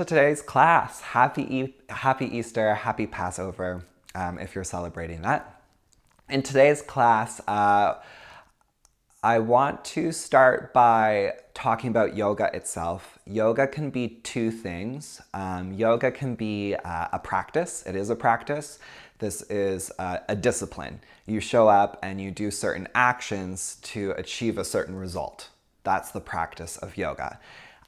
To today's class. Happy Easter, happy Passover, if you're celebrating that. In today's class, I want to start by talking about yoga itself. Yoga can be two things. Yoga can be a practice. It is a practice. This is a discipline. You show up and you do certain actions to achieve a certain result. That's the practice of yoga.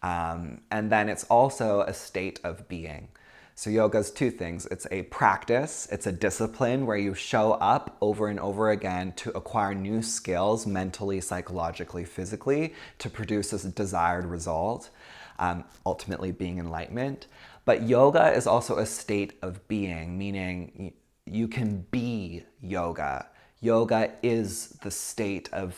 And then it's also a state of being. So yoga is two things. It's a practice, it's a discipline where you show up over and over again to acquire new skills mentally, psychologically, physically to produce a desired result, ultimately being enlightenment. But yoga is also a state of being, meaning you can be yoga. Yoga is the state of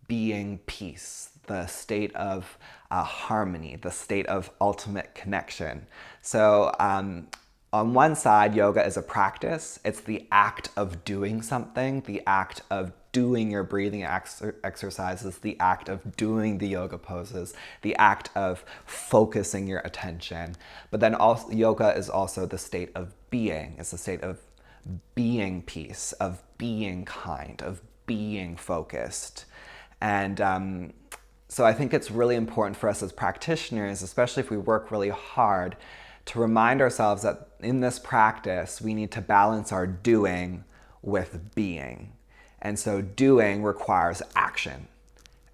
being peace, the state of harmony, the state of ultimate connection. So on one side, yoga is a practice. It's the act of doing something, the act of doing your breathing exercises, the act of doing the yoga poses, the act of focusing your attention. But then also, yoga is also the state of being. It's the state of being peace, of being kind, of being focused. And so I think it's really important for us as practitioners, especially if we work really hard, to remind ourselves that in this practice, we need to balance our doing with being. And so doing requires action,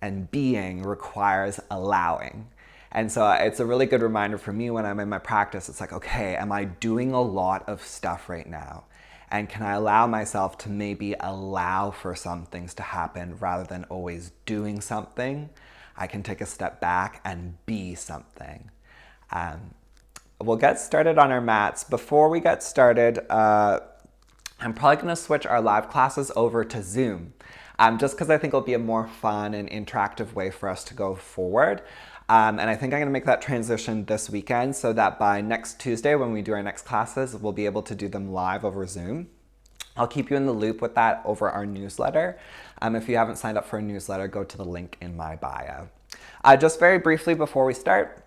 and being requires allowing. And so it's a really good reminder for me when I'm in my practice. It's like, okay, am I doing a lot of stuff right now? And can I allow myself to maybe allow for some things to happen rather than always doing something? I can take a step back and be something. We'll get started on our mats. Before we get started, I'm probably going to switch our live classes over to Zoom, just because I think it'll be a more fun and interactive way for us to go forward. And I think I'm going to make that transition this weekend so that by next Tuesday when we do our next classes, we'll be able to do them live over Zoom. I'll keep you in the loop with that over our newsletter. If you haven't signed up for a newsletter, go to the link in my bio. Just very briefly before we start,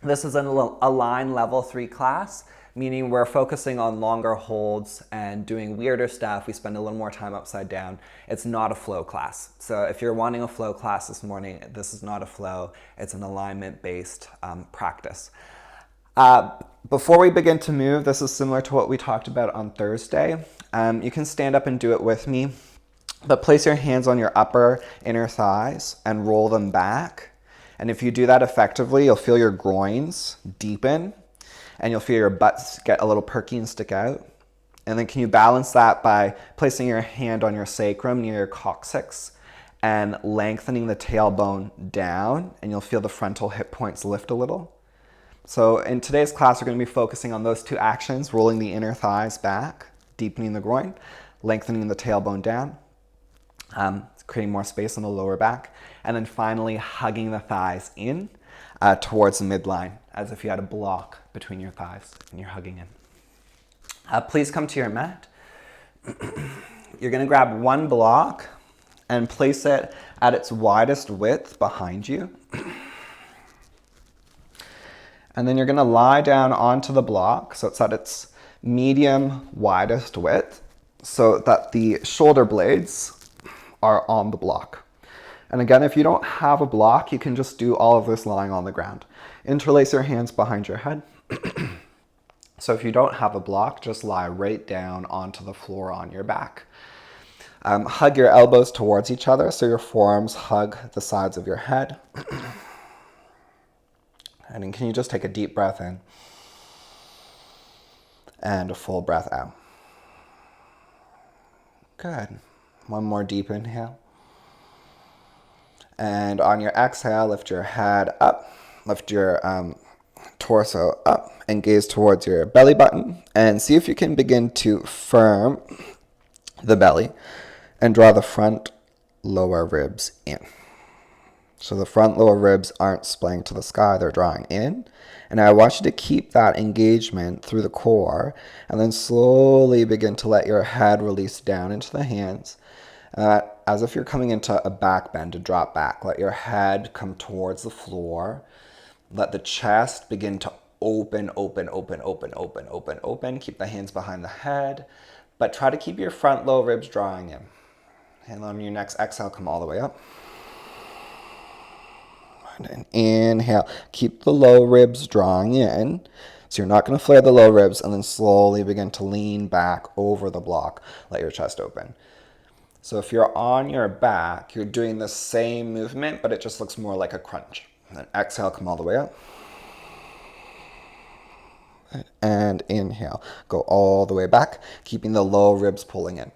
this is an Align Level 3 class, meaning we're focusing on longer holds and doing weirder stuff. We spend a little more time upside down. It's not a flow class. So if you're wanting a flow class this morning, this is not a flow. It's an alignment-based practice. Before we begin to move, this is similar to what we talked about on Thursday. You can stand up and do it with me, but place your hands on your upper inner thighs and roll them back. And if you do that effectively, you'll feel your groins deepen and you'll feel your butts get a little perky and stick out. And then can you balance that by placing your hand on your sacrum near your coccyx and lengthening the tailbone down, and you'll feel the frontal hip points lift a little. So in today's class, we're going to be focusing on those two actions: rolling the inner thighs back, deepening the groin, lengthening the tailbone down, creating more space on the lower back, and then finally hugging the thighs in towards the midline, as if you had a block between your thighs and you're hugging in. Please come to your mat. You're going to grab one block and place it at its widest width behind you. And then you're going to lie down onto the block so it's at its medium widest width so that the shoulder blades are on the block. And again, if you don't have a block, you can just do all of this lying on the ground. Interlace your hands behind your head. So if you don't have a block, just lie right down onto the floor on your back. Hug your elbows towards each other so your forearms hug the sides of your head. And then can you just take a deep breath in and a full breath out? Good. One more deep inhale. And on your exhale, lift your head up, lift your torso up and gaze towards your belly button and see if you can begin to firm the belly and draw the front lower ribs in. So the front lower ribs aren't splaying to the sky, they're drawing in. And I want you to keep that engagement through the core and then slowly begin to let your head release down into the hands. As if you're coming into a back bend, to drop back. Let your head come towards the floor. Let the chest begin to open, open, open, open, open, open, open. Keep the hands behind the head, but try to keep your front low ribs drawing in. And on your next exhale, come all the way up. And inhale, keep the low ribs drawing in. So you're not going to flare the low ribs, and then slowly begin to lean back over the block. Let your chest open. So if you're on your back, you're doing the same movement, but it just looks more like a crunch. And then exhale, come all the way up. And inhale, go all the way back, keeping the low ribs pulling in.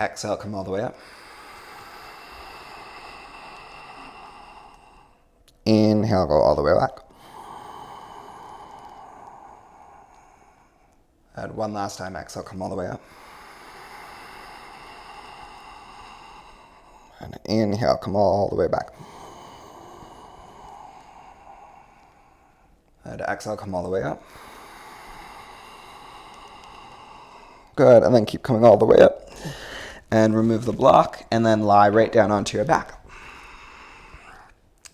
Exhale, come all the way up. Inhale, go all the way back. And one last time, exhale, come all the way up. And inhale, come all the way back. And exhale, come all the way up. Good, and then keep coming all the way up. And remove the block, and then lie right down onto your back.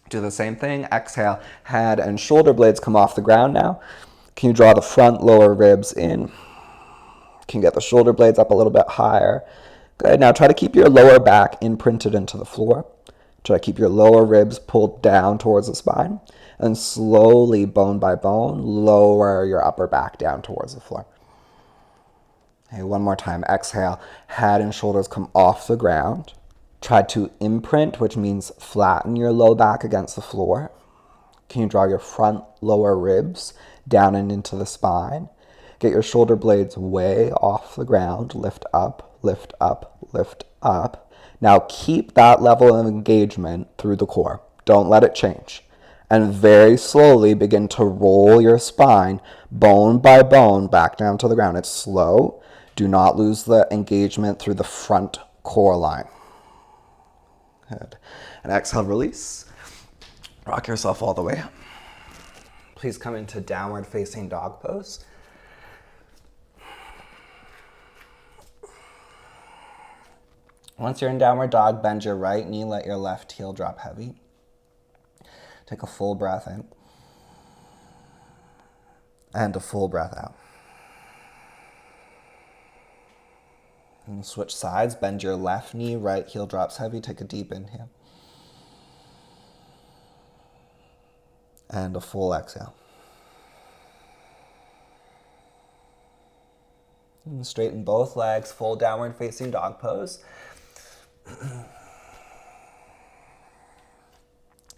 Do the same thing. Exhale, head and shoulder blades come off the ground now. Can you draw the front lower ribs in? Can you get the shoulder blades up a little bit higher? Good. Now try to keep your lower back imprinted into the floor. Try to keep your lower ribs pulled down towards the spine. And slowly, bone by bone, lower your upper back down towards the floor. Okay, one more time. Exhale, head and shoulders come off the ground. Try to imprint, which means flatten your low back against the floor. Can you draw your front lower ribs down and into the spine? Get your shoulder blades way off the ground. Lift up, lift up, lift up. Now keep that level of engagement through the core. Don't let it change. And very slowly begin to roll your spine bone by bone back down to the ground. It's slow. Do not lose the engagement through the front core line. Good. And exhale, release. Rock yourself all the way up. Please come into downward facing dog pose. Once you're in downward dog, bend your right knee, let your left heel drop heavy. Take a full breath in. And a full breath out. And switch sides, bend your left knee, right heel drops heavy, take a deep inhale. And a full exhale. And straighten both legs, full downward facing dog pose.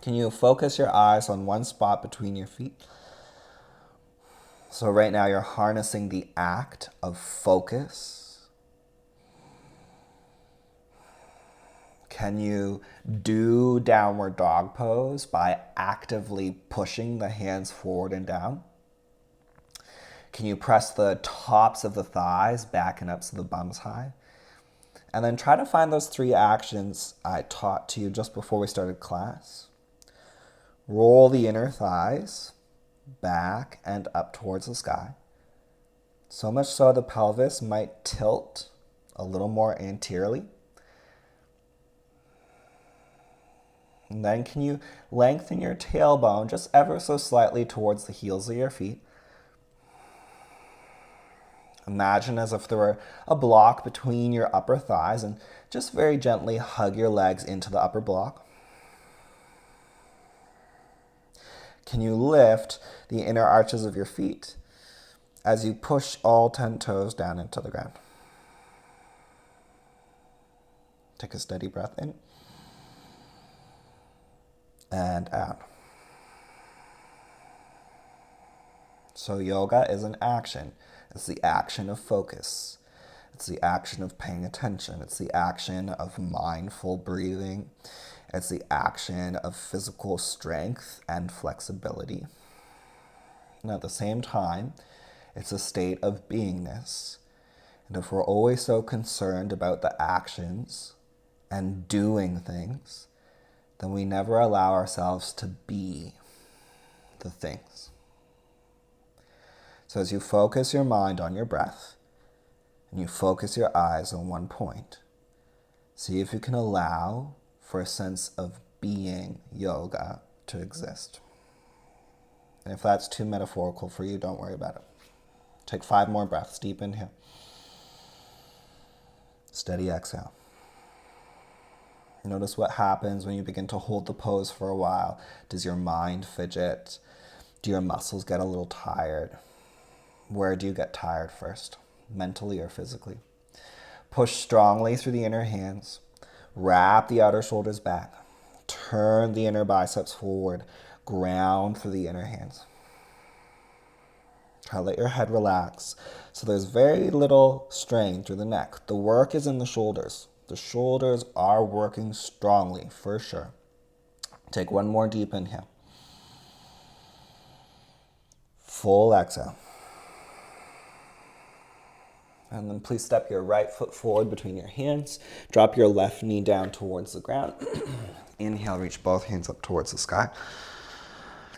Can you focus your eyes on one spot between your feet? So right now you're harnessing the act of focus. Can you do downward dog pose by actively pushing the hands forward and down? Can you press the tops of the thighs back and up so the bum's high? And then try to find those 3 actions I taught to you just before we started class. Roll the inner thighs back and up towards the sky. So much so the pelvis might tilt a little more anteriorly. And then can you lengthen your tailbone just ever so slightly towards the heels of your feet. Imagine as if there were a block between your upper thighs and just very gently hug your legs into the upper block. Can you lift the inner arches of your feet as you push all 10 toes down into the ground? Take a steady breath in and out. So yoga is an action. It's the action of focus. It's the action of paying attention. It's the action of mindful breathing. It's the action of physical strength and flexibility. And at the same time, it's a state of beingness. And if we're always so concerned about the actions and doing things, then we never allow ourselves to be the things. So as you focus your mind on your breath, and you focus your eyes on one point, see if you can allow for a sense of being yoga to exist. And if that's too metaphorical for you, don't worry about it. Take 5 more breaths. Deep inhale. Steady exhale. Notice what happens when you begin to hold the pose for a while. Does your mind fidget? Do your muscles get a little tired? Where do you get tired first, mentally or physically? Push strongly through the inner hands. Wrap the outer shoulders back. Turn the inner biceps forward. Ground through the inner hands. Try to let your head relax. So there's very little strain through the neck. The work is in the shoulders. The shoulders are working strongly, for sure. Take 1 more deep inhale. Full exhale. And then please step your right foot forward between your hands. Drop your left knee down towards the ground. Inhale, reach both hands up towards the sky.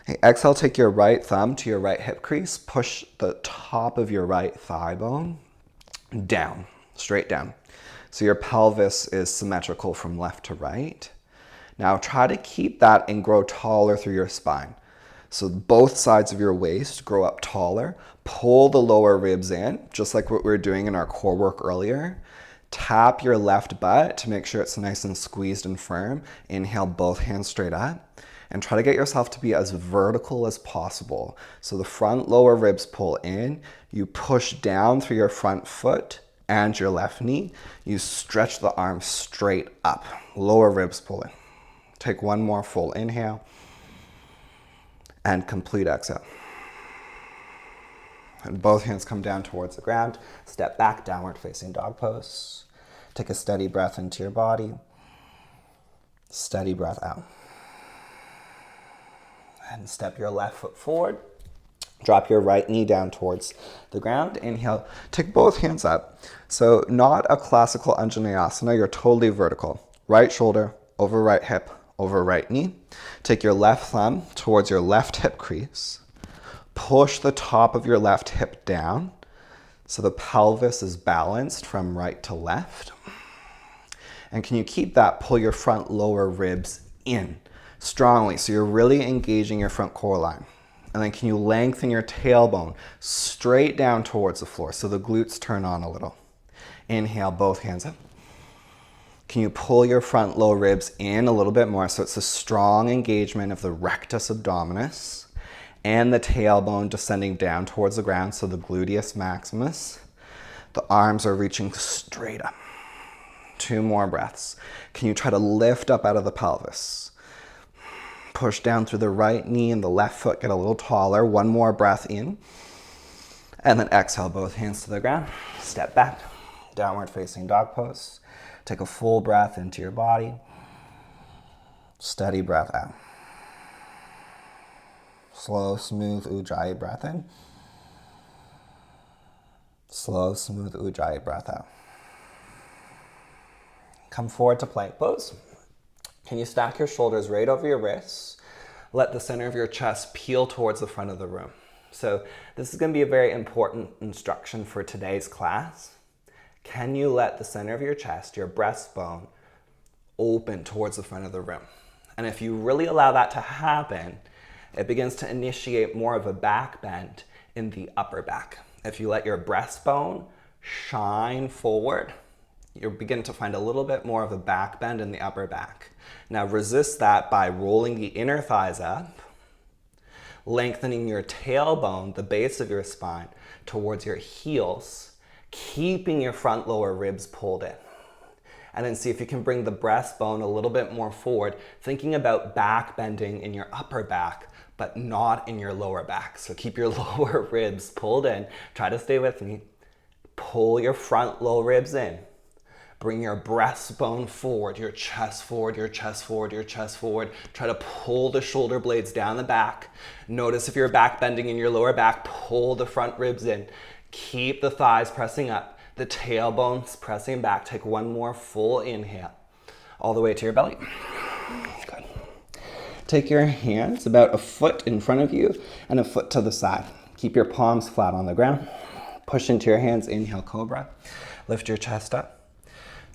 Okay, exhale, take your right thumb to your right hip crease. Push the top of your right thigh bone down, straight down. So your pelvis is symmetrical from left to right. Now try to keep that and grow taller through your spine. So both sides of your waist grow up taller. Pull the lower ribs in, just like what we were doing in our core work earlier. Tap your left butt to make sure it's nice and squeezed and firm. Inhale, both hands straight up. And try to get yourself to be as vertical as possible. So the front lower ribs pull in. You push down through your front foot and your left knee. You stretch the arms straight up. Lower ribs pull in. Take 1 more full inhale. And complete exhale. And both hands come down towards the ground. Step back, downward facing dog pose. Take a steady breath into your body. Steady breath out. And step your left foot forward. Drop your right knee down towards the ground. Inhale, take both hands up. So not a classical Anjaneyasana, you're totally vertical. Right shoulder over right hip, over right knee. Take your left thumb towards your left hip crease. Push the top of your left hip down so the pelvis is balanced from right to left. And can you keep that? Pull your front lower ribs in strongly so you're really engaging your front core line. And then can you lengthen your tailbone straight down towards the floor so the glutes turn on a little. Inhale, both hands up. Can you pull your front low ribs in a little bit more so it's a strong engagement of the rectus abdominis and the tailbone descending down towards the ground, so the gluteus maximus. The arms are reaching straight up. 2 more breaths. Can you try to lift up out of the pelvis? Push down through the right knee and the left foot, get a little taller. 1 more breath in. And then exhale, both hands to the ground. Step back, downward facing dog pose. Take a full breath into your body. Steady breath out. Slow, smooth Ujjayi breath in. Slow, smooth Ujjayi breath out. Come forward to plank pose. Can you stack your shoulders right over your wrists? Let the center of your chest peel towards the front of the room. So this is going to be a very important instruction for today's class. Can you let the center of your chest, your breastbone, open towards the front of the room? And if you really allow that to happen, it begins to initiate more of a back bend in the upper back. If you let your breastbone shine forward, you'll begin to find a little bit more of a back bend in the upper back. Now resist that by rolling the inner thighs up, lengthening your tailbone, the base of your spine, towards your heels, keeping your front lower ribs pulled in. And then see if you can bring the breastbone a little bit more forward, thinking about back bending in your upper back, but not in your lower back. So keep your lower ribs pulled in. Try to stay with me. Pull your front low ribs in. Bring your breastbone forward, your chest forward, your chest forward, your chest forward. Try to pull the shoulder blades down the back. Notice if you're back bending in your lower back, pull the front ribs in. Keep the thighs pressing up, the tailbone's pressing back. Take 1 more full inhale, all the way to your belly. Good. Take your hands about a foot in front of you and a foot to the side. Keep your palms flat on the ground. Push into your hands, inhale, cobra. Lift your chest up.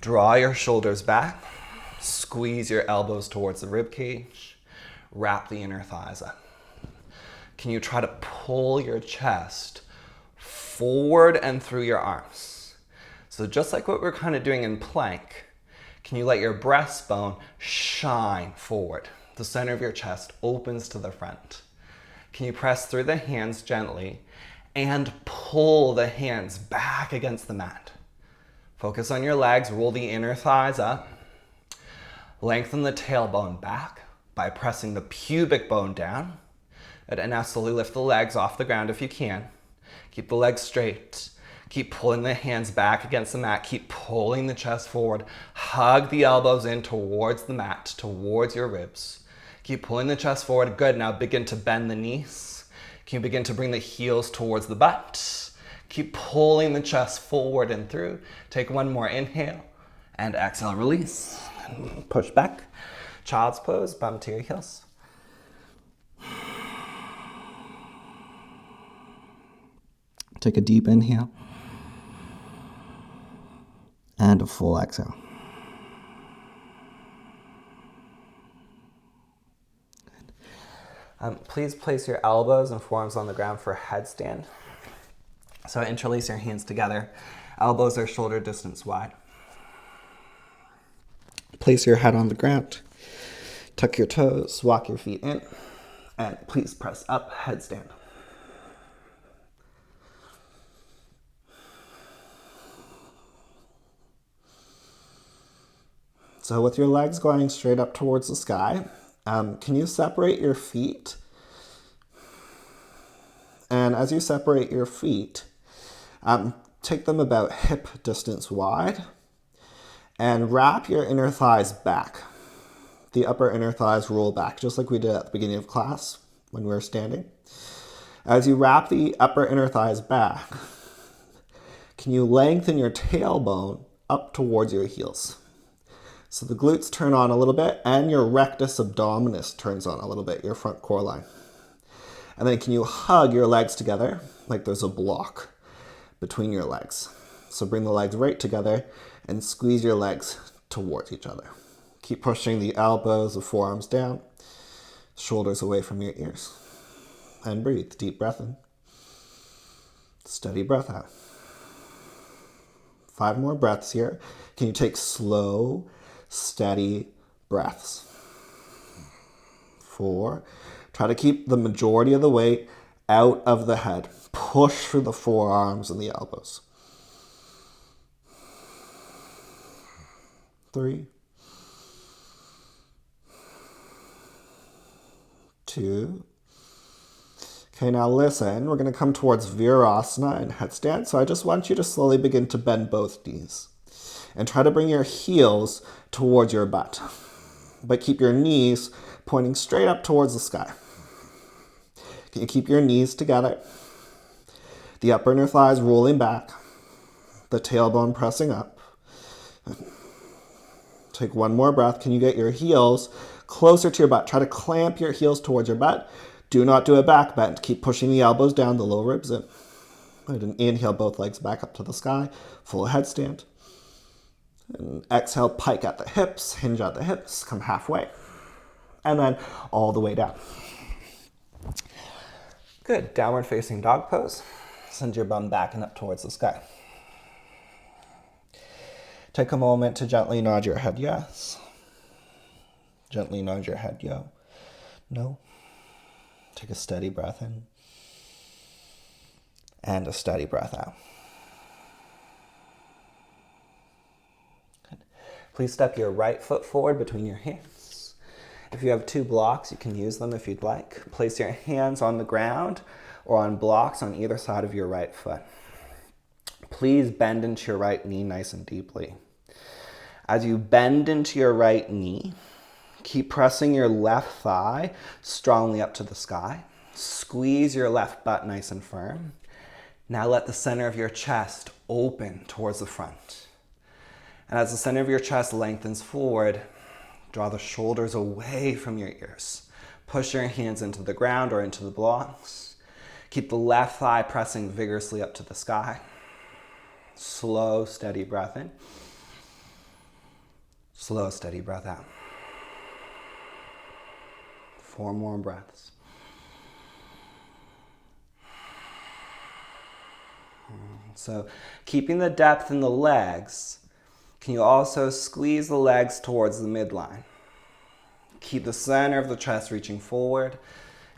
Draw your shoulders back. Squeeze your elbows towards the rib cage. Wrap the inner thighs up. can you try to pull your chest forward and through your arms? So just like what we're kind of doing in plank, can you let your breastbone shine forward? The center of your chest opens to the front. Can you press through the hands gently and pull the hands back against the mat? Focus on your legs, roll the inner thighs up. Lengthen the tailbone back by pressing the pubic bone down. And now slowly lift the legs off the ground if you can. Keep the legs straight. Keep pulling the hands back against the mat. Keep pulling the chest forward. Hug the elbows in towards the mat, towards your ribs. Keep pulling the chest forward. Good. Now begin to bend the knees. Can you begin to bring the heels towards the butt? Keep pulling the chest forward and through. Take one more inhale and exhale, release. And push back. Child's pose, bum to your heels. Take a deep inhale and a full exhale. Please place your elbows and forearms on the ground for headstand. So interlace your hands together. Elbows are shoulder distance wide. Place your head on the ground. Tuck your toes, walk your feet in, and please press up, headstand. So with your legs going straight up towards the sky, can you separate your feet? And as you separate your feet, take them about hip distance wide and wrap your inner thighs back. The upper inner thighs roll back, just like we did at the beginning of class when we were standing. As you wrap the upper inner thighs back, can you lengthen your tailbone up towards your heels? So the glutes turn on a little bit and your rectus abdominis turns on a little bit, your front core line. And then can you hug your legs together like there's a block between your legs? So bring the legs right together and squeeze your legs towards each other. Keep pushing the elbows, the forearms down, shoulders away from your ears. And breathe. Deep breath in. Steady breath out. 5 more breaths here. Can you take slow, steady breaths? 4. Try to keep the majority of the weight out of the head. Push through the forearms and the elbows. 3. 2. Okay, now listen, we're going to come towards Virasana and headstand. So I just want you to slowly begin to bend both knees and try to bring your heels towards your butt, but keep your knees pointing straight up towards the sky. Can you keep your knees together? The upper inner thighs rolling back, the tailbone pressing up. Take one more breath. Can you get your heels closer to your butt? Try to clamp your heels towards your butt. Do not do a back bend. Keep pushing the elbows down, the low ribs in. And inhale, both legs back up to the sky. Full headstand. And exhale, pike at the hips, hinge at the hips, come halfway. And then all the way down. Good. Downward facing dog pose. Send your bum back and up towards the sky. Take a moment to gently nod your head yes. Gently nod your head no. Take a steady breath in. And a steady breath out. Good. Please step your right foot forward between your hands. If you have 2 blocks, you can use them if you'd like. Place your hands on the ground or on blocks on either side of your right foot. Please bend into your right knee nice and deeply. As you bend into your right knee, keep pressing your left thigh strongly up to the sky. Squeeze your left butt nice and firm. Now let the center of your chest open towards the front. And as the center of your chest lengthens forward, draw the shoulders away from your ears. Push your hands into the ground or into the blocks. Keep the left thigh pressing vigorously up to the sky. Slow, steady breath in. Slow, steady breath out. 4 more breaths. So keeping the depth in the legs, can you also squeeze the legs towards the midline? Keep the center of the chest reaching forward.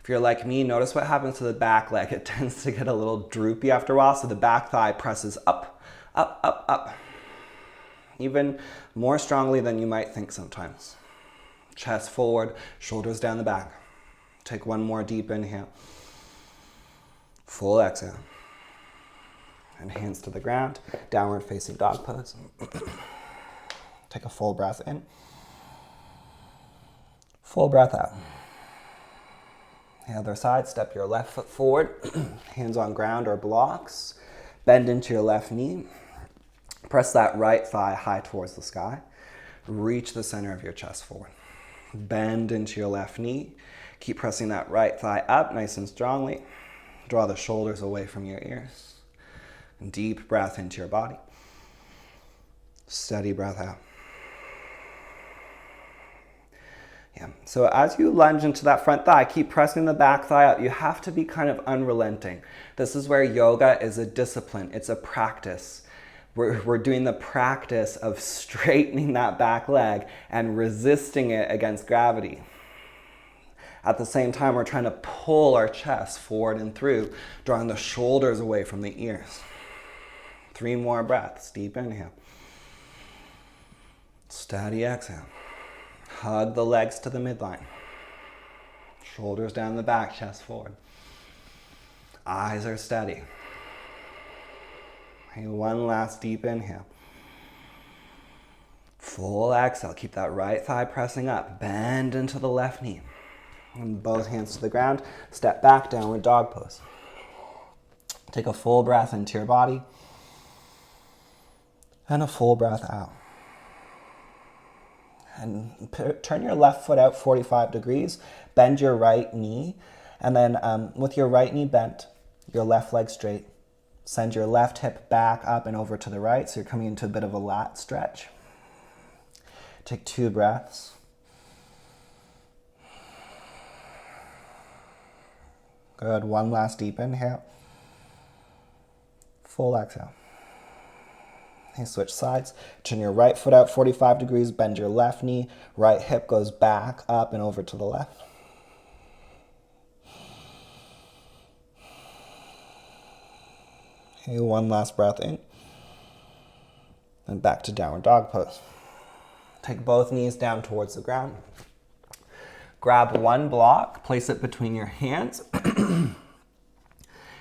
If you're like me, notice what happens to the back leg. It tends to get a little droopy after a while, so the back thigh presses up, up, up, up. Even more strongly than you might think sometimes. Chest forward, shoulders down the back. Take one more deep inhale. Full exhale. And hands to the ground, downward facing dog pose. Take a full breath in. Full breath out. The other side, step your left foot forward, hands on ground or blocks. Bend into your left knee. Press that right thigh high towards the sky. Reach the center of your chest forward. Bend into your left knee. Keep pressing that right thigh up nice and strongly. Draw the shoulders away from your ears. Deep breath into your body. Steady breath out. Yeah. So as you lunge into that front thigh, keep pressing the back thigh out. You have to be kind of unrelenting. This is where yoga is a discipline. It's a practice. We're doing the practice of straightening that back leg and resisting it against gravity. At the same time, we're trying to pull our chest forward and through, drawing the shoulders away from the ears. 3 more breaths. Deep inhale. Steady exhale. Hug the legs to the midline. Shoulders down the back, chest forward. Eyes are steady. Okay, one last deep inhale. Full exhale. Keep that right thigh pressing up. Bend into the left knee. And both hands to the ground. Step back, downward dog pose. Take a full breath into your body. And a full breath out. And turn your left foot out 45 degrees. Bend your right knee. And then with your right knee bent, your left leg straight. Send your left hip back up and over to the right. So you're coming into a bit of a lat stretch. Take 2 breaths. Good. One last deep inhale. Full exhale. Okay, switch sides. Turn your right foot out 45 degrees. Bend your left knee. Right hip goes back up and over to the left. Okay, one last breath in. And back to downward dog pose. Take both knees down towards the ground. Grab one block, place it between your hands.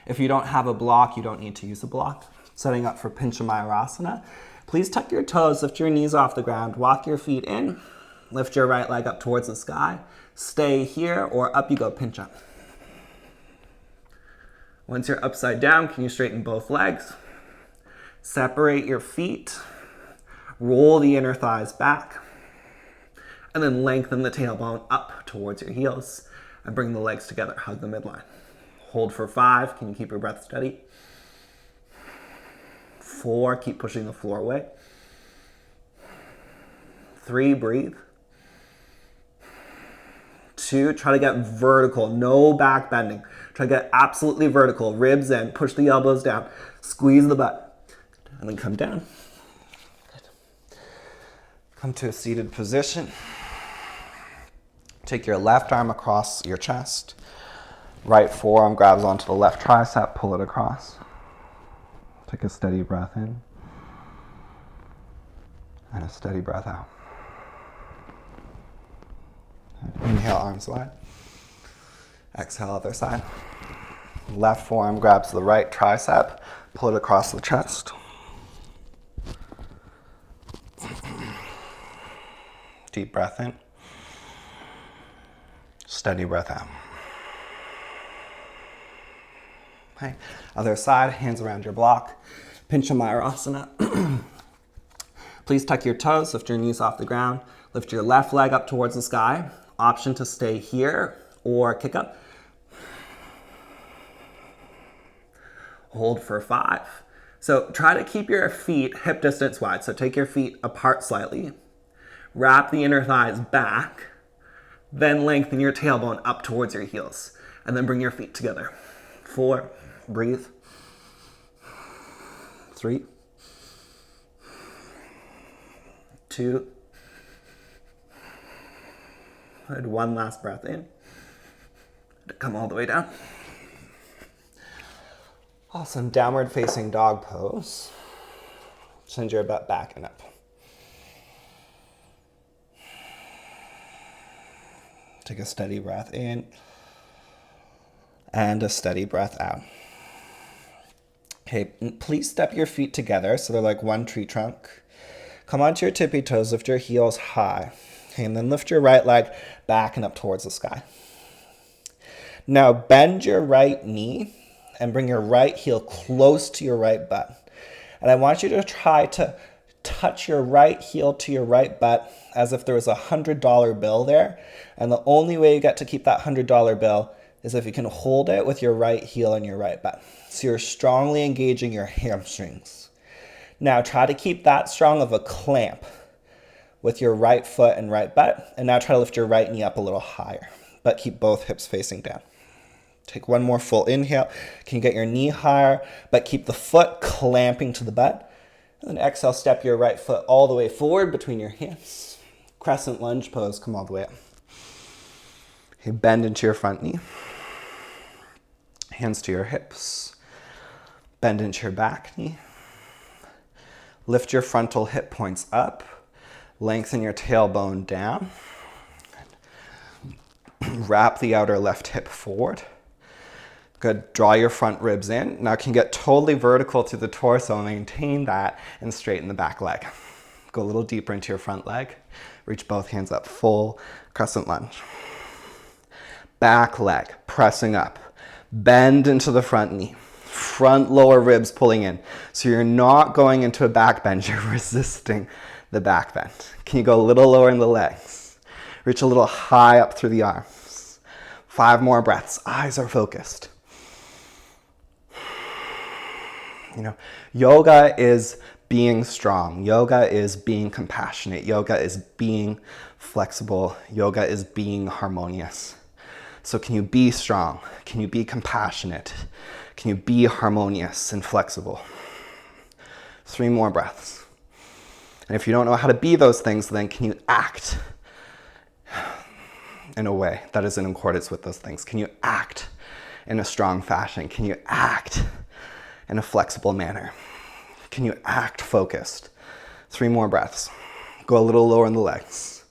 If you don't have a block, you don't need to use a block. Setting up for Pinchamayurasana. Please tuck your toes, lift your knees off the ground, walk your feet in, lift your right leg up towards the sky. Stay here or up you go, pincha. Once you're upside down, can you straighten both legs? Separate your feet, roll the inner thighs back, and then lengthen the tailbone up towards your heels and bring the legs together, hug the midline. Hold for 5, can you keep your breath steady? 4, keep pushing the floor away. 3, breathe. 2, try to get vertical, no back bending. Try to get absolutely vertical, ribs in, push the elbows down, squeeze the butt, and then come down. Good. Come to a seated position. Take your left arm across your chest. Right forearm grabs onto the left tricep, pull it across. Take a steady breath in. And a steady breath out. Inhale, arms wide. Exhale, other side. Left forearm grabs the right tricep, pull it across the chest. Deep breath in. Steady breath out. Okay. Other side, hands around your block. Pinchamayurasana. Please tuck your toes, lift your knees off the ground. Lift your left leg up towards the sky. Option to stay here or kick up. Hold for 5. So try to keep your feet hip distance wide. So take your feet apart slightly. Wrap the inner thighs back. Then lengthen your tailbone up towards your heels. And then bring your feet together. 4, breathe. 3, 2. Good. One last breath in. Come all the way down. Awesome. Downward facing dog pose. Send your butt back and up. Take a steady breath in and a steady breath out. Okay, please step your feet together so they're like one tree trunk. Come onto your tippy toes, lift your heels high. Okay, and then lift your right leg back and up towards the sky. Now bend your right knee and bring your right heel close to your right butt. And I want you to try to touch your right heel to your right butt as if there was a $100 bill there. And the only way you get to keep that $100 bill is if you can hold it with your right heel and your right butt. So you're strongly engaging your hamstrings. Now try to keep that strong of a clamp with your right foot and right butt. And now try to lift your right knee up a little higher, but keep both hips facing down. Take one more full inhale. Can you get your knee higher, but keep the foot clamping to the butt? And then exhale, step your right foot all the way forward between your hands. Crescent lunge pose, come all the way up. Okay, bend into your front knee. Hands to your hips. Bend into your back knee. Lift your frontal hip points up. Lengthen your tailbone down. Wrap the outer left hip forward. Good, draw your front ribs in. Now can you get totally vertical through the torso, maintain that, and straighten the back leg. Go a little deeper into your front leg. Reach both hands up, full crescent lunge. Back leg, pressing up. Bend into the front knee. Front lower ribs pulling in. So you're not going into a back bend, you're resisting the back bend. Can you go a little lower in the legs? Reach a little high up through the arms. 5 more breaths, eyes are focused. You know, yoga is being strong. Yoga is being compassionate. Yoga is being flexible. Yoga is being harmonious. So can you be strong? Can you be compassionate? Can you be harmonious and flexible? 3 more breaths. And if you don't know how to be those things, then can you act in a way that is in accordance with those things? Can you act in a strong fashion? Can you act in a flexible manner? Can you act focused? 3 more breaths. Go a little lower in the legs.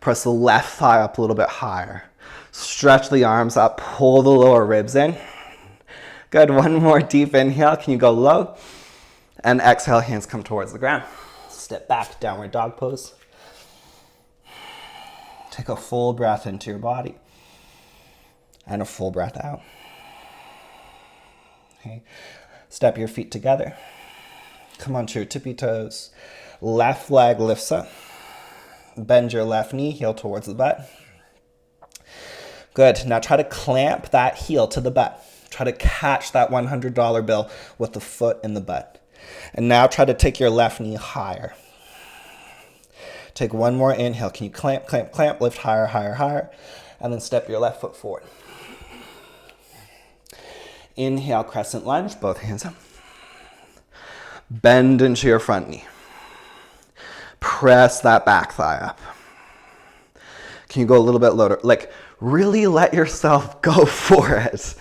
Press the left thigh up a little bit higher. Stretch the arms up, pull the lower ribs in. Good, 1 more deep inhale. Can you go low? And exhale, hands come towards the ground. Step back, downward dog pose. Take a full breath into your body and a full breath out. Okay. Step your feet together. Come onto your tippy toes. Left leg lifts up. Bend your left knee, heel towards the butt. Good. Now try to clamp that heel to the butt. Try to catch that $100 bill with the foot in the butt. And now try to take your left knee higher. Take 1 more inhale. Can you clamp, clamp, clamp, lift higher, higher, higher, and then step your left foot forward. Inhale, crescent lunge, both hands up. Bend into your front knee. Press that back thigh up. Can you go a little bit lower? Like, really let yourself go for it.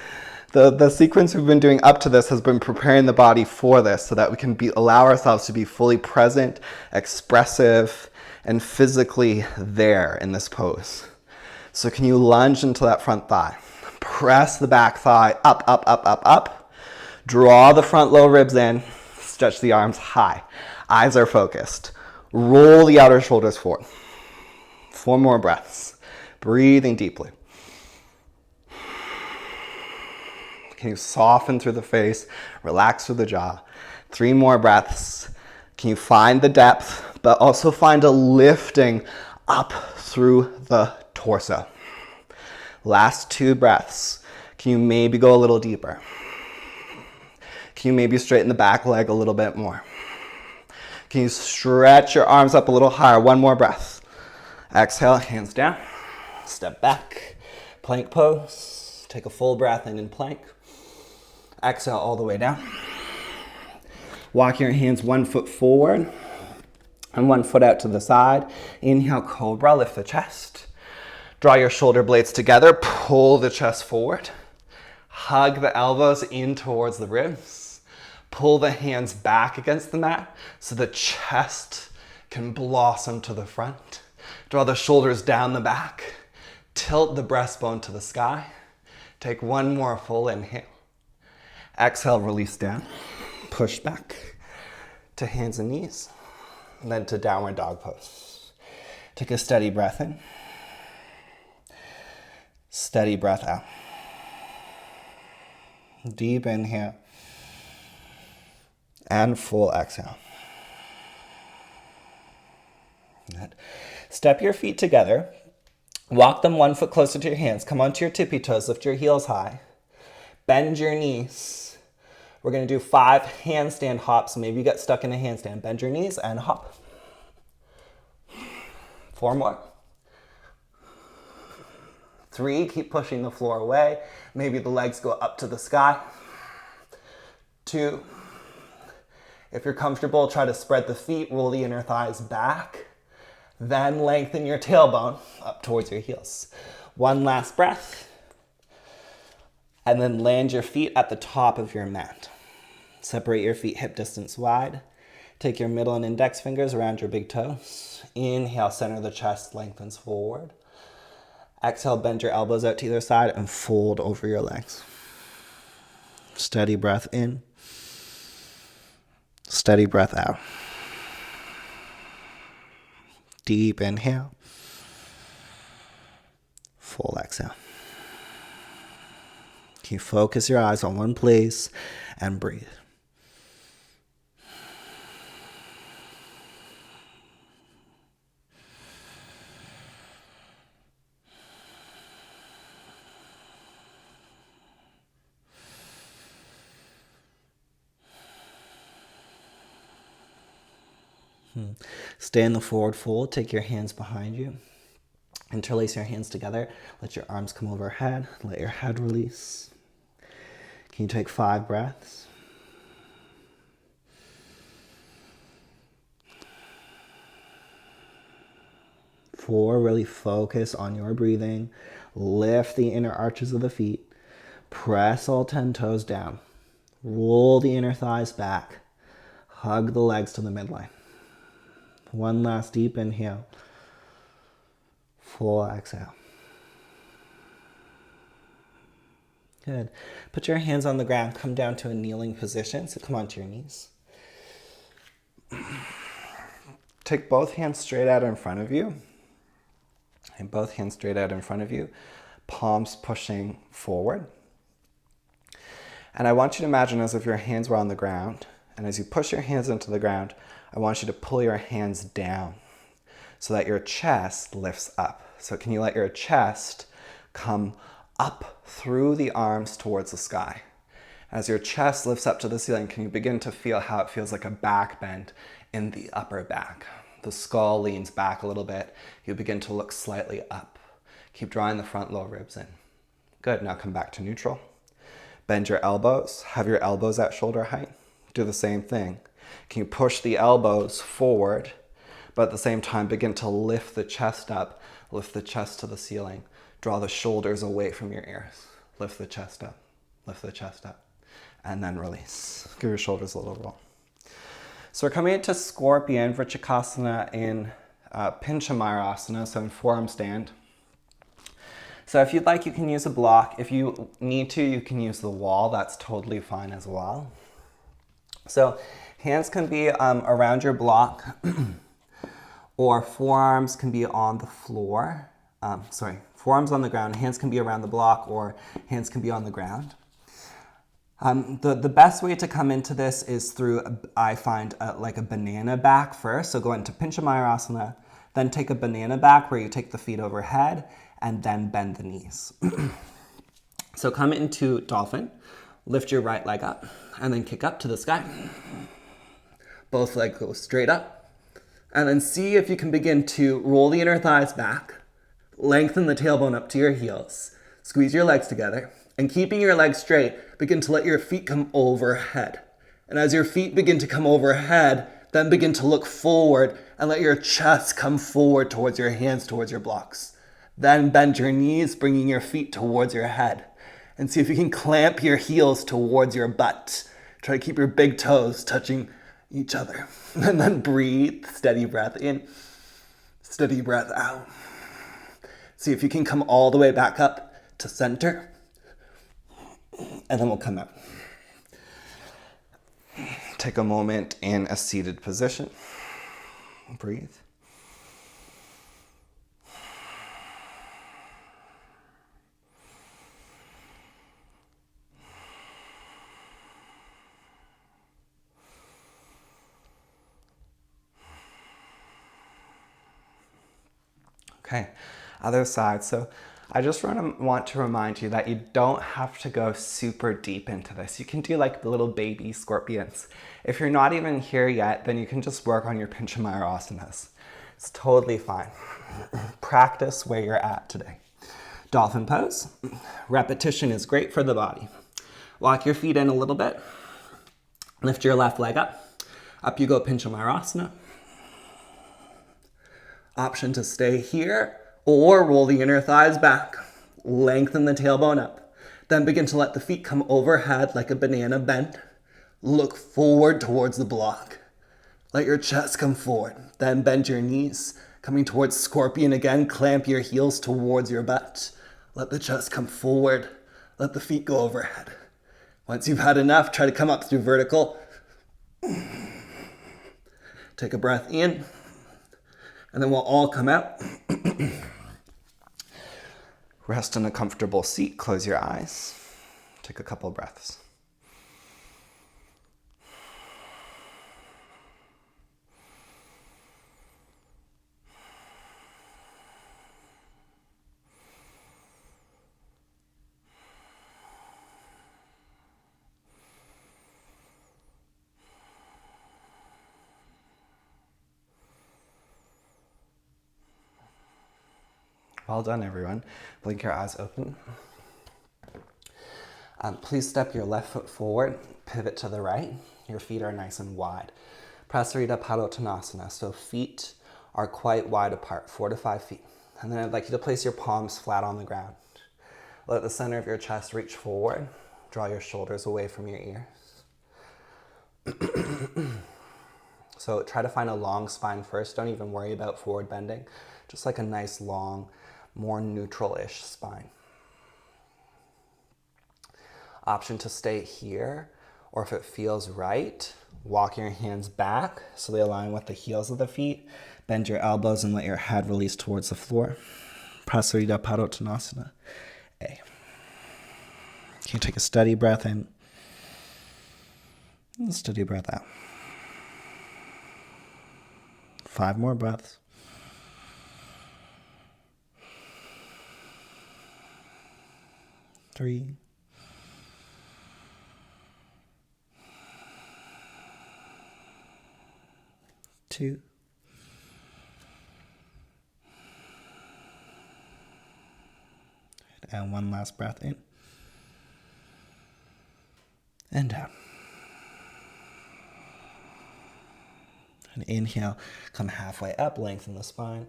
The sequence we've been doing up to this has been preparing the body for this so that we can allow ourselves to be fully present, expressive, and physically there in this pose. So can you lunge into that front thigh? Press the back thigh up, up, up, up, up. Draw the front low ribs in. Stretch the arms high. Eyes are focused. Roll the outer shoulders forward. 4 more breaths. Breathing deeply. Can you soften through the face? Relax through the jaw. 3 more breaths. Can you find the depth, but also find a lifting up through the torso? Last 2 breaths. Can you maybe go a little deeper? Can you maybe straighten the back leg a little bit more? Can you stretch your arms up a little higher? 1 more breath. Exhale, hands down. Step back. Plank pose. Take a full breath in plank. Exhale all the way down. Walk your hands 1 foot forward and 1 foot out to the side. Inhale, cobra, lift the chest. Draw your shoulder blades together, pull the chest forward. Hug the elbows in towards the ribs. Pull the hands back against the mat so the chest can blossom to the front. Draw the shoulders down the back. Tilt the breastbone to the sky. Take one more full inhale. Exhale, release down. Push back to hands and knees. And then to downward dog pose. Take a steady breath in. Steady breath out. Deep inhale. And full exhale. Good. Step your feet together. Walk them 1 foot closer to your hands. Come onto your tippy toes. Lift your heels high. Bend your knees. We're going to do 5 handstand hops. Maybe you get stuck in a handstand. Bend your knees and hop. 4 more. 3, keep pushing the floor away. Maybe the legs go up to the sky. 2. If you're comfortable, try to spread the feet, roll the inner thighs back. Then lengthen your tailbone up towards your heels. 1 last breath. And then land your feet at the top of your mat. Separate your feet hip distance wide. Take your middle and index fingers around your big toes. Inhale, center the chest, lengthens forward. Exhale, bend your elbows out to either side and fold over your legs. Steady breath in. Steady breath out. Deep inhale. Full exhale. Can you focus your eyes on one place and breathe? Stay in the forward fold. Take your hands behind you. Interlace your hands together. Let your arms come overhead. Let your head release. Can you take 5 breaths? Four, really focus on your breathing. Lift the inner arches of the feet. Press all 10 toes down. Roll the inner thighs back. Hug the legs to the midline. 1 last deep inhale. Full exhale. Good. Put your hands on the ground. Come down to a kneeling position. So come onto your knees. Take both hands straight out in front of you. And both hands straight out in front of you. Palms pushing forward. And I want you to imagine as if your hands were on the ground. And as you push your hands into the ground, I want you to pull your hands down so that your chest lifts up. So can you let your chest come up through the arms towards the sky? As your chest lifts up to the ceiling, can you begin to feel how it feels like a back bend in the upper back? The skull leans back a little bit. You begin to look slightly up. Keep drawing the front lower ribs in. Good, now come back to neutral. Bend your elbows. Have your elbows at shoulder height. Do the same thing. Can you push the elbows forward, but at the same time begin to lift the chest up, lift the chest to the ceiling. Draw the shoulders away from your ears. Lift the chest up, lift the chest up, and then release. Give your shoulders a little roll. So we're coming into Scorpion, Vricchakasana in Pinchamayurasana, so in forearm stand. So if you'd like, you can use a block. If you need to, you can use the wall. That's totally fine as well. So hands can be around your block or forearms can be on the floor. Forearms on the ground. Hands can be around the block or hands can be on the ground. The best way to come into this is through, I find, like a banana back first. So go into Pinchamayurasana, then take a banana back where you take the feet overhead and then bend the knees. So come into dolphin, lift your right leg up and then kick up to the sky. Both legs go straight up. And then see if you can begin to roll the inner thighs back, lengthen the tailbone up to your heels, squeeze your legs together, and keeping your legs straight, begin to let your feet come overhead And as your feet begin to come overhead, then begin to look forward and let your chest come forward towards your hands, towards your blocks. Then bend your knees, bringing your feet towards your head. And see if you can clamp your heels towards your butt. Try to keep your big toes touching each other. And then breathe, steady breath in, steady breath out. See if you can come all the way back up to center. And then we'll come out. Take a moment in a seated position. Breathe. Okay, other side. So I just want to remind you that you don't have to go super deep into this. You can do like little baby scorpions. If you're not even here yet, then you can just work on your Pinchamayurasanas. It's totally fine. Practice where you're at today. Dolphin pose. Repetition is great for the body. Walk your feet in a little bit. Lift your left leg up. Up you go, Pinchamayurasana. Option to stay here or roll the inner thighs back. Lengthen the tailbone up. Then begin to let the feet come overhead like a banana bend. Look forward towards the block. Let your chest come forward. Then bend your knees. Coming towards scorpion again, clamp your heels towards your butt. Let the chest come forward. Let the feet go overhead. Once you've had enough, try to come up through vertical. Take a breath in. And then we'll all come out. Rest in a comfortable seat. Close your eyes. Take a couple breaths. Well done, everyone. Blink your eyes open. Please step your left foot forward, pivot to the right. Your feet are nice and wide. Prasarita Padottanasana, so feet are quite wide apart, 4 to 5 feet. And then I'd like you to place your palms flat on the ground. Let the center of your chest reach forward. Draw your shoulders away from your ears. So try to find a long spine first. Don't even worry about forward bending. Just like a nice long, more neutral-ish spine. Option to stay here, or if it feels right, walk your hands back so they align with the heels of the feet. Bend your elbows and let your head release towards the floor. Prasarita Padottanasana. A. You take a steady breath in. And a steady breath out. 5 more breaths. 3. 2. And one last breath in. And down. And inhale, come halfway up, lengthen the spine.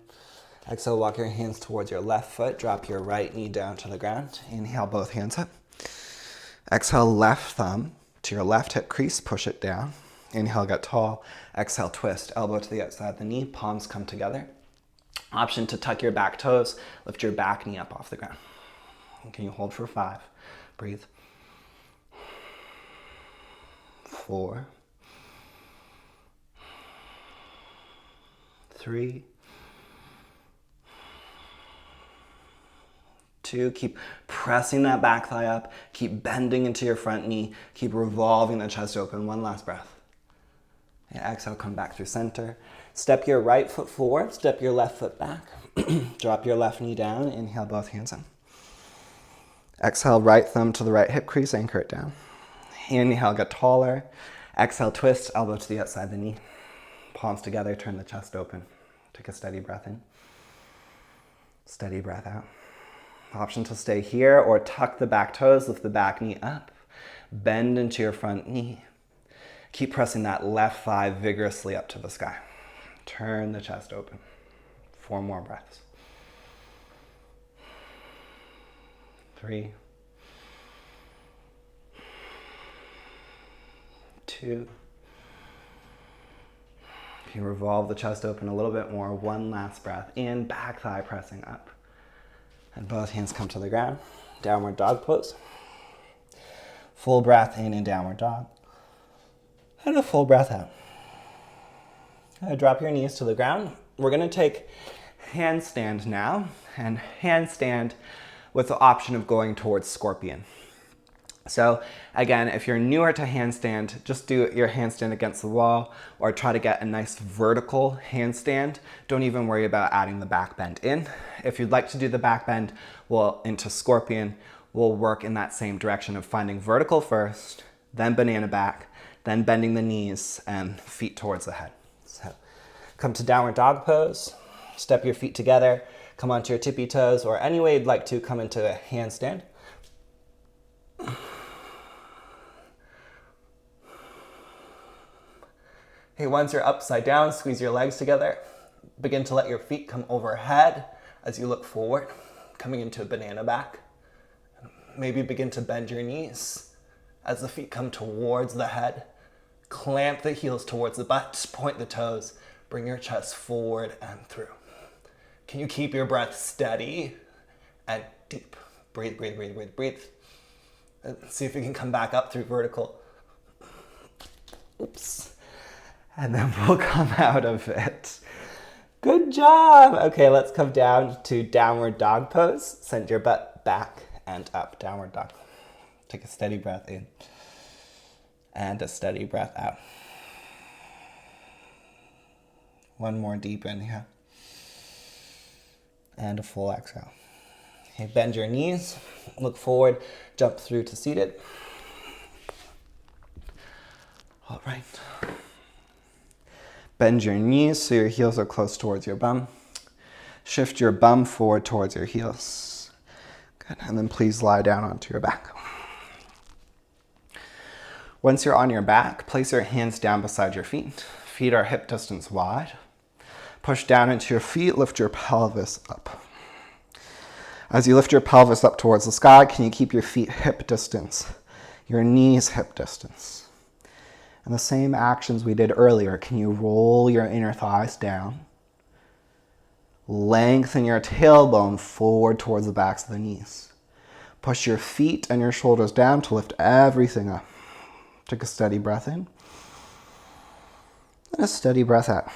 Exhale, walk your hands towards your left foot. Drop your right knee down to the ground. Inhale, both hands up. Exhale, left thumb to your left hip crease. Push it down. Inhale, get tall. Exhale, twist. Elbow to the outside of the knee. Palms come together. Option to tuck your back toes. Lift your back knee up off the ground. Can you hold for 5? Breathe. 4. 3. 2, keep pressing that back thigh up, keep bending into your front knee, keep revolving the chest open. One last breath. And exhale, come back through center. Step your right foot forward, step your left foot back. Drop your left knee down, inhale, both hands in. Exhale, right thumb to the right hip crease, anchor it down. Inhale, get taller. Exhale, twist, elbow to the outside of the knee. Palms together, turn the chest open. Take a steady breath in. Steady breath out. Option to stay here or tuck the back toes, lift the back knee up. Bend into your front knee. Keep pressing that left thigh vigorously up to the sky. Turn the chest open. 4 more breaths. 3, 2. If you revolve the chest open a little bit more, 1 last breath in, back thigh pressing up. And both hands come to the ground. Downward dog pose. Full breath in downward dog. And a full breath out. Drop your knees to the ground. We're going to take handstand now, and handstand with the option of going towards scorpion. So again, if you're newer to handstand, just do your handstand against the wall or try to get a nice vertical handstand. Don't even worry about adding the back bend in. If you'd like to do the back bend into scorpion, we'll work in that same direction of finding vertical first, then banana back, then bending the knees and feet towards the head. So come to downward dog pose, step your feet together, come onto your tippy toes, or any way you'd like to come into a handstand. Okay, once you're upside down, squeeze your legs together. Begin to let your feet come overhead as you look forward, coming into a banana back. Maybe begin to bend your knees as the feet come towards the head. Clamp the heels towards the butt, point the toes, bring your chest forward and through. Can you keep your breath steady and deep? Breathe, breathe, breathe, breathe, breathe. And see if you can come back up through vertical. Oops. And then we'll come out of it. Good job. Okay, let's come down to downward dog pose. Send your butt back and up, downward dog. Take a steady breath in and a steady breath out. 1 more deep inhale and a full exhale. Okay, bend your knees, look forward, jump through to seated. All right. Bend your knees so your heels are close towards your bum. Shift your bum forward towards your heels. Good. And then please lie down onto your back. Once you're on your back, place your hands down beside your feet. Feet are hip distance wide. Push down into your feet, lift your pelvis up. As you lift your pelvis up towards the sky, can you keep your feet hip distance, your knees hip distance? And the same actions we did earlier, can you roll your inner thighs down? Lengthen your tailbone forward towards the backs of the knees. Push your feet and your shoulders down to lift everything up. Take a steady breath in. And a steady breath out.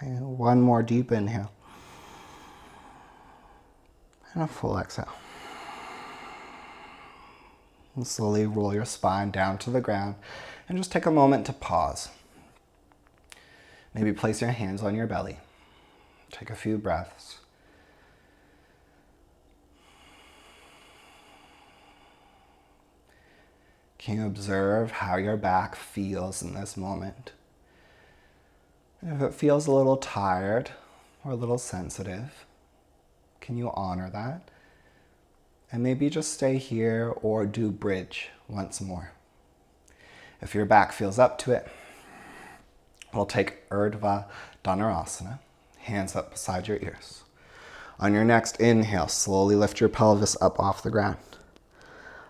And 1 more deep inhale. And a full exhale. And slowly roll your spine down to the ground and just take a moment to pause. Maybe place your hands on your belly. Take a few breaths. Can you observe how your back feels in this moment? If it feels a little tired or a little sensitive, can you honor that? And maybe just stay here or do bridge once more. If your back feels up to it, we'll take Urdhva Dhanurasana, hands up beside your ears. On your next inhale, slowly lift your pelvis up off the ground.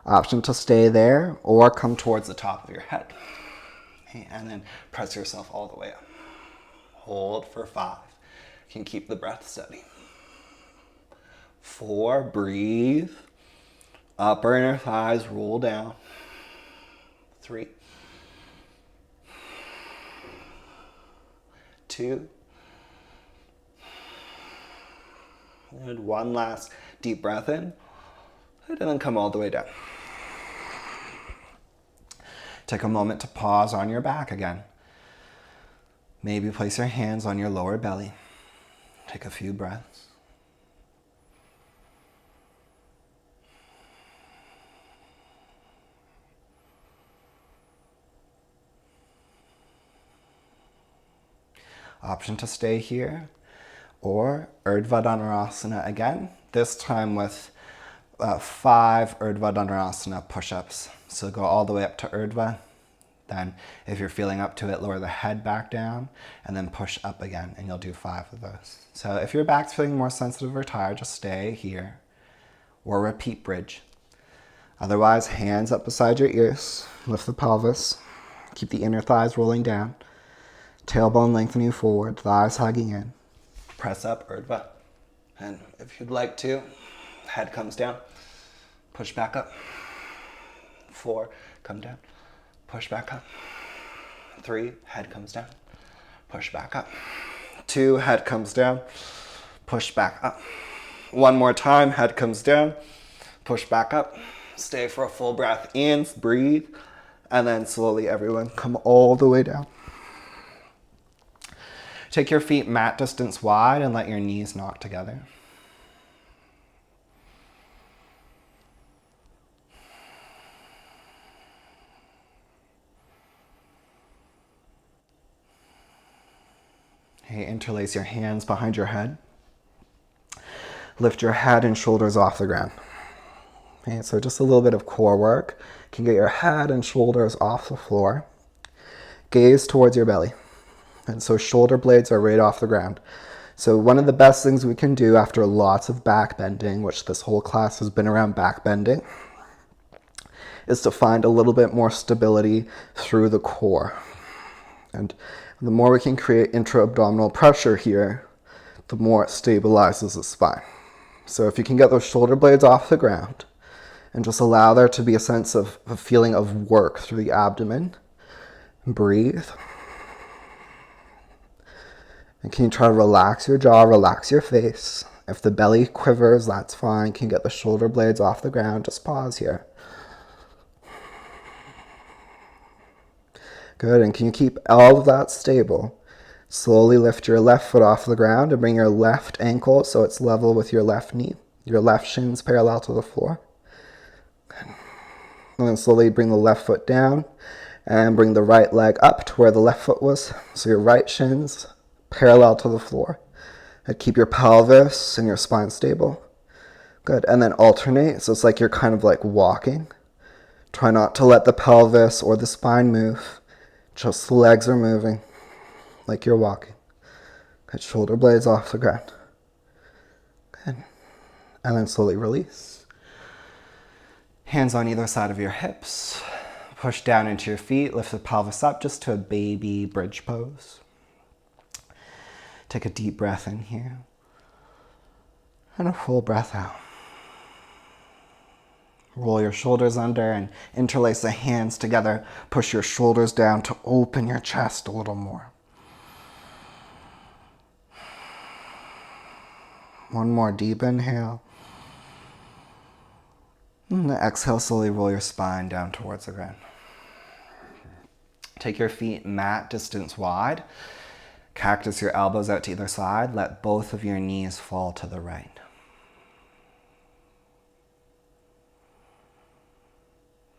Option to stay there or come towards the top of your head. And then press yourself all the way up. Hold for 5. You can keep the breath steady. 4, breathe. Upper inner thighs roll down. 3, 2, and 1 last deep breath in, and then come all the way down. Take a moment to pause on your back again. Maybe place your hands on your lower belly. Take a few breaths. Option to stay here or Urdhva Dhanurasana again, this time with 5 Urdhva Dhanurasana push-ups. So go all the way up to Urdhva. Then if you're feeling up to it, lower the head back down and then push up again, and you'll do 5 of those. So if your back's feeling more sensitive or tired, just stay here or repeat bridge. Otherwise, hands up beside your ears, lift the pelvis, keep the inner thighs rolling down, tailbone lengthening forward, thighs hugging in. Press up, Urdhva. And if you'd like to, head comes down, push back up. 4, come down, push back up. 3, head comes down, push back up. 2, head comes down, push back up. 1 more time, head comes down, push back up. Stay for a full breath in, breathe, and then slowly everyone come all the way down. Take your feet mat distance wide and let your knees knock together. Okay, interlace your hands behind your head. Lift your head and shoulders off the ground. Okay, so just a little bit of core work. You can get your head and shoulders off the floor. Gaze towards your belly. And so shoulder blades are right off the ground. So one of the best things we can do after lots of back bending, which this whole class has been around back bending, is to find a little bit more stability through the core. And the more we can create intra-abdominal pressure here, the more it stabilizes the spine. So if you can get those shoulder blades off the ground and just allow there to be a sense of a feeling of work through the abdomen, breathe. And can you try to relax your jaw, relax your face? If the belly quivers, that's fine. Can you get the shoulder blades off the ground? Just pause here. Good, and can you keep all of that stable? Slowly lift your left foot off the ground and bring your left ankle so it's level with your left knee. Your left shin's parallel to the floor. And then slowly bring the left foot down and bring the right leg up to where the left foot was. So your right shin's parallel to the floor. And keep your pelvis and your spine stable. Good, and then alternate. So it's like you're kind of like walking. Try not to let the pelvis or the spine move. Just the legs are moving like you're walking. Good, shoulder blades off the ground. Good. And then slowly release. Hands on either side of your hips. Push down into your feet. Lift the pelvis up just to a baby bridge pose. Take a deep breath in here. And a full breath out. Roll your shoulders under and interlace the hands together. Push your shoulders down to open your chest a little more. One more deep inhale. And exhale, slowly roll your spine down towards the ground. Take your feet mat distance wide. Cactus your elbows out to either side. Let both of your knees fall to the right.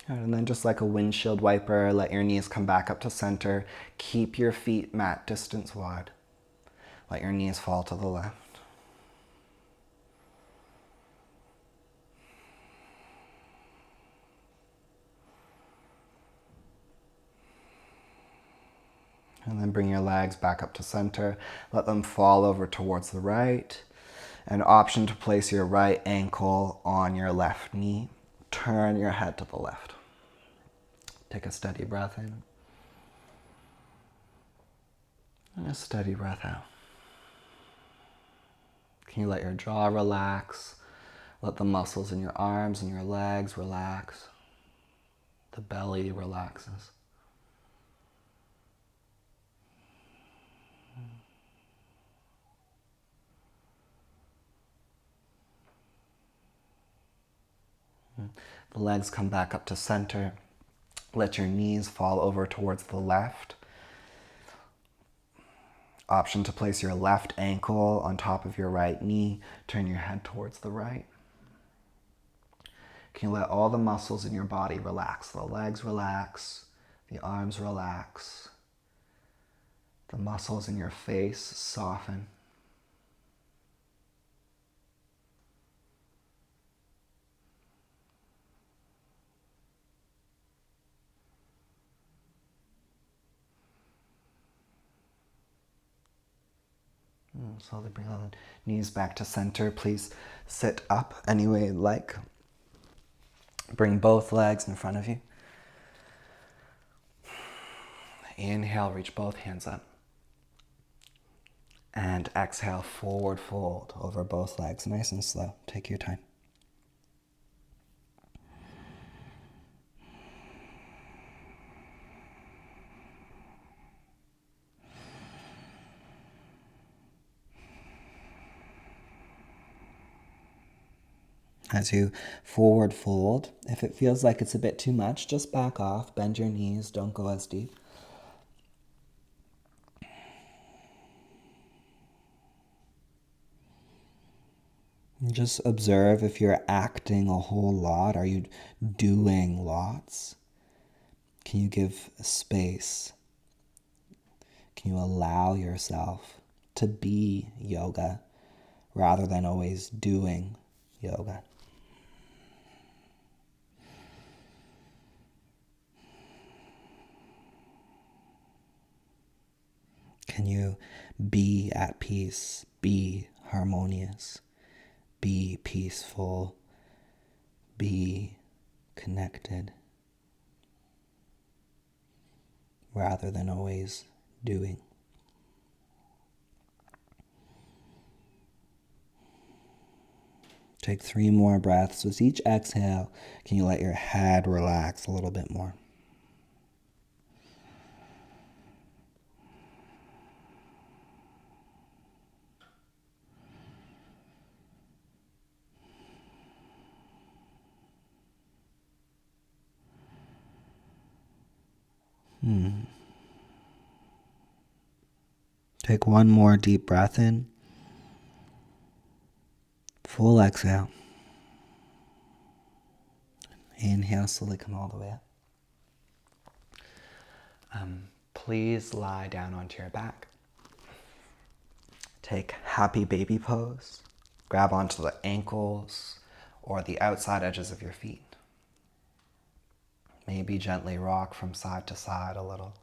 And then just like a windshield wiper, let your knees come back up to center. Keep your feet mat distance wide. Let your knees fall to the left. And then bring your legs back up to center. Let them fall over towards the right. An option to place your right ankle on your left knee. Turn your head to the left. Take a steady breath in. And a steady breath out. Can you let your jaw relax? Let the muscles in your arms and your legs relax. The belly relaxes. The legs come back up to center. Let your knees fall over towards the left. Option to place your left ankle on top of your right knee. Turn your head towards the right. Can you let all the muscles in your body relax? The legs relax. The arms relax. The muscles in your face soften. Slowly bring the knees back to center. Please sit up any way you like. Bring both legs in front of you. Inhale, reach both hands up. And exhale, forward fold over both legs. Nice and slow. Take your time. As you forward fold, if it feels like it's a bit too much, just back off, bend your knees, don't go as deep. And just observe if you're acting a whole lot. Are you doing lots? Can you give space? Can you allow yourself to be yoga rather than always doing yoga? Can you be at peace, be harmonious, be peaceful, be connected, rather than always doing? Take 3 more breaths. With each exhale, can you let your head relax a little bit more? Take 1 more deep breath in. Full exhale. Inhale, slowly come all the way up. Please lie down onto your back. Take happy baby pose. Grab onto the ankles or the outside edges of your feet. Maybe gently rock from side to side a little.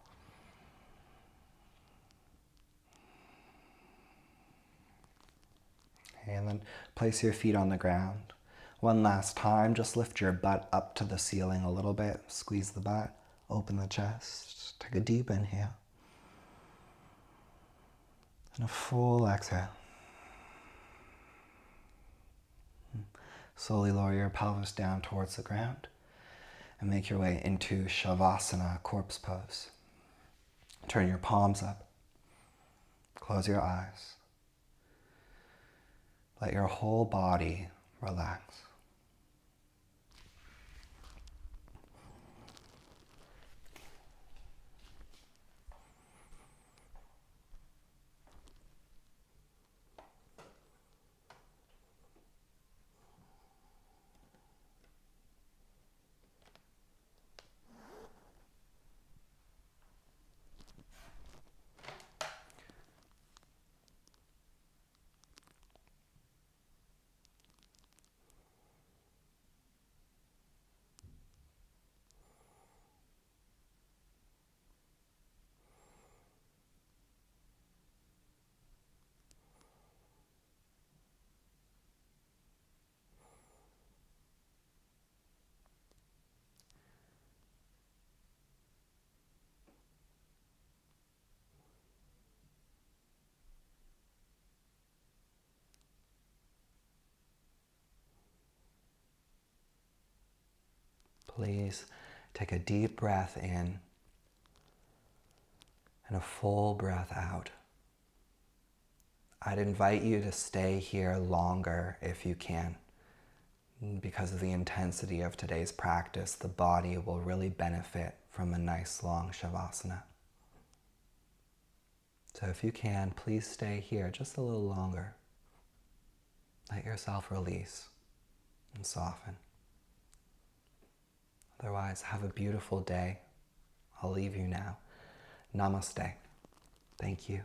And then place your feet on the ground. One last time, just lift your butt up to the ceiling a little bit. Squeeze the butt, open the chest. Take a deep inhale. And a full exhale. Slowly lower your pelvis down towards the ground and make your way into Savasana, corpse pose. Turn your palms up. Close your eyes. Let your whole body relax. Please take a deep breath in and a full breath out. I'd invite you to stay here longer if you can. Because of the intensity of today's practice, the body will really benefit from a nice long Shavasana. So if you can, please stay here just a little longer. Let yourself release and soften. Otherwise, have a beautiful day. I'll leave you now. Namaste. Thank you.